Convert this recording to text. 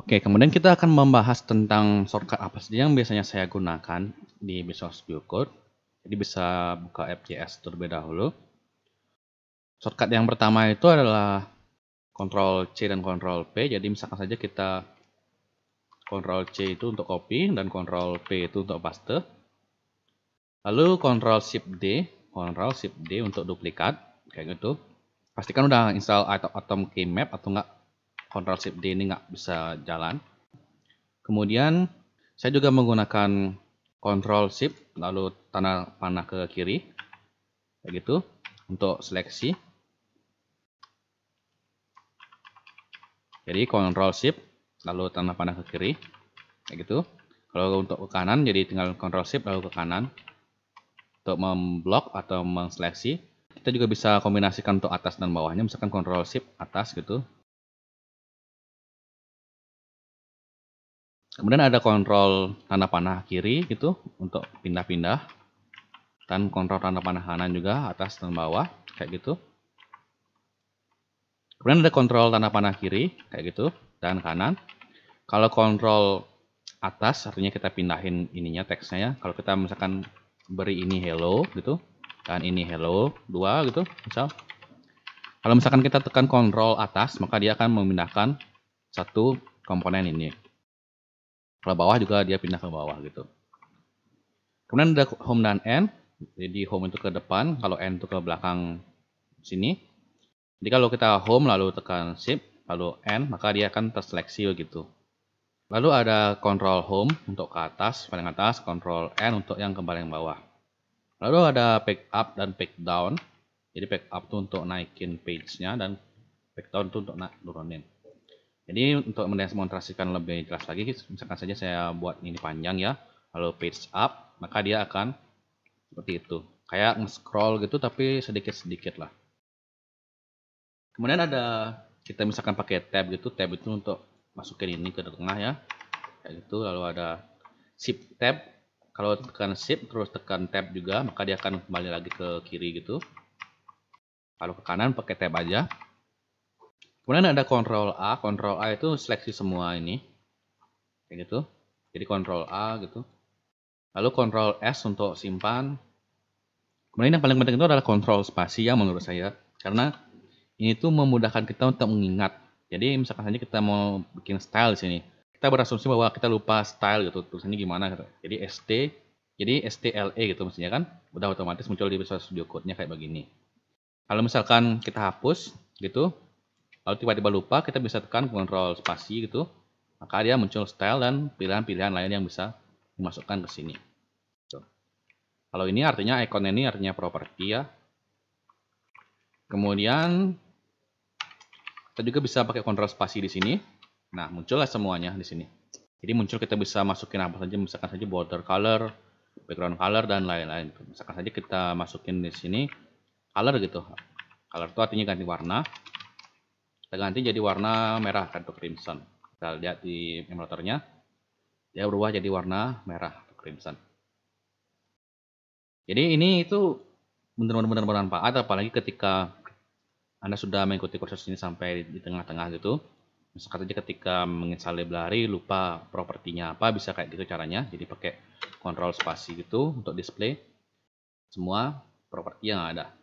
Oke, kemudian kita akan membahas tentang shortcut apa saja yang biasanya saya gunakan di Visual Studio Code. Jadi bisa buka app.js terlebih dahulu. Shortcut yang pertama itu adalah Ctrl C dan Ctrl P. Jadi misalkan saja kita Ctrl C itu untuk copy dan Ctrl P itu untuk paste. Lalu Ctrl Shift D untuk duplikat, kayak gitu. Pastikan udah install Atom Keymap atau enggak Ctrl Shift D ini nggak bisa jalan. Kemudian saya juga menggunakan Ctrl Shift lalu tanda panah ke kiri, kayak gitu, untuk seleksi. Jadi Ctrl Shift lalu tanda panah ke kiri, kayak gitu. Kalau untuk ke kanan, jadi tinggal Ctrl Shift lalu ke kanan untuk memblok atau menseleksi. Kita juga bisa kombinasikan untuk atas dan bawahnya, misalkan Ctrl Shift atas gitu. Kemudian ada kontrol tanda panah kiri gitu untuk pindah-pindah, dan kontrol tanda panah kanan juga atas dan bawah kayak gitu. Kemudian ada kontrol tanda panah kiri kayak gitu dan kanan. Kalau kontrol atas artinya kita pindahin ininya teksnya ya. Kalau kita misalkan beri ini hello gitu dan ini hello 2 gitu misal. Kalau misalkan kita tekan kontrol atas maka dia akan memindahkan satu komponen ini. Kalau bawah juga dia pindah ke bawah gitu. Kemudian ada home dan end. Jadi home itu ke depan, kalau end itu ke belakang sini. Jadi kalau kita home lalu tekan shift lalu end maka dia akan terseleksi begitu. Lalu ada control home untuk ke atas, paling atas, control end untuk yang ke paling bawah. Lalu ada back up dan back down. Jadi back up itu untuk naikin page-nya dan back down itu untuk nurunin. Jadi untuk mendemonstrasikan lebih jelas lagi, misalkan saja saya buat ini panjang ya, lalu page up, maka dia akan seperti itu. Kayak nge-scroll gitu tapi sedikit-sedikit lah. Kemudian ada, kita misalkan pakai tab gitu, tab itu untuk masukin ini ke tengah ya. Kayak gitu, lalu ada shift tab. Kalau tekan shift terus tekan tab juga, maka dia akan kembali lagi ke kiri gitu. Kalau ke kanan pakai tab aja. Kemudian ada Ctrl A itu seleksi semua ini. Kayak gitu. Jadi Ctrl A gitu. Lalu Ctrl S untuk simpan. Kemudian yang paling penting itu adalah Ctrl spasi ya menurut saya. Karena ini tuh memudahkan kita untuk mengingat. Jadi misalkan saja kita mau bikin style di sini. Kita berasumsi bahwa kita lupa style gitu. Tulisannya gimana gitu. Jadi STLE gitu mestinya kan. Udah otomatis muncul di Visual Studio Code-nya kayak begini. Kalau misalkan kita hapus gitu, lalu tiba-tiba lupa, kita bisa tekan Ctrl spasi gitu, maka dia muncul style dan pilihan-pilihan lain yang bisa dimasukkan ke sini. Kalau ini artinya icon ini artinya properti ya. Kemudian kita juga bisa pakai Ctrl spasi di sini. Nah, muncullah semuanya di sini. Jadi muncul kita bisa masukin apa saja, misalkan saja border color, background color dan lain-lain. Misalkan saja kita masukin di sini color gitu. Color itu artinya ganti warna. Kita ganti jadi warna merah atau crimson. Kita lihat di emulatornya, dia berubah jadi warna merah atau crimson. Jadi ini itu benar-benar bermanfaat, apalagi ketika Anda sudah mengikuti kursus ini sampai di tengah-tengah gitu. Misalkan saja ketika menginstal library lupa propertinya apa, bisa kayak gitu caranya. Jadi pakai Ctrl spasi gitu untuk display semua properti yang ada.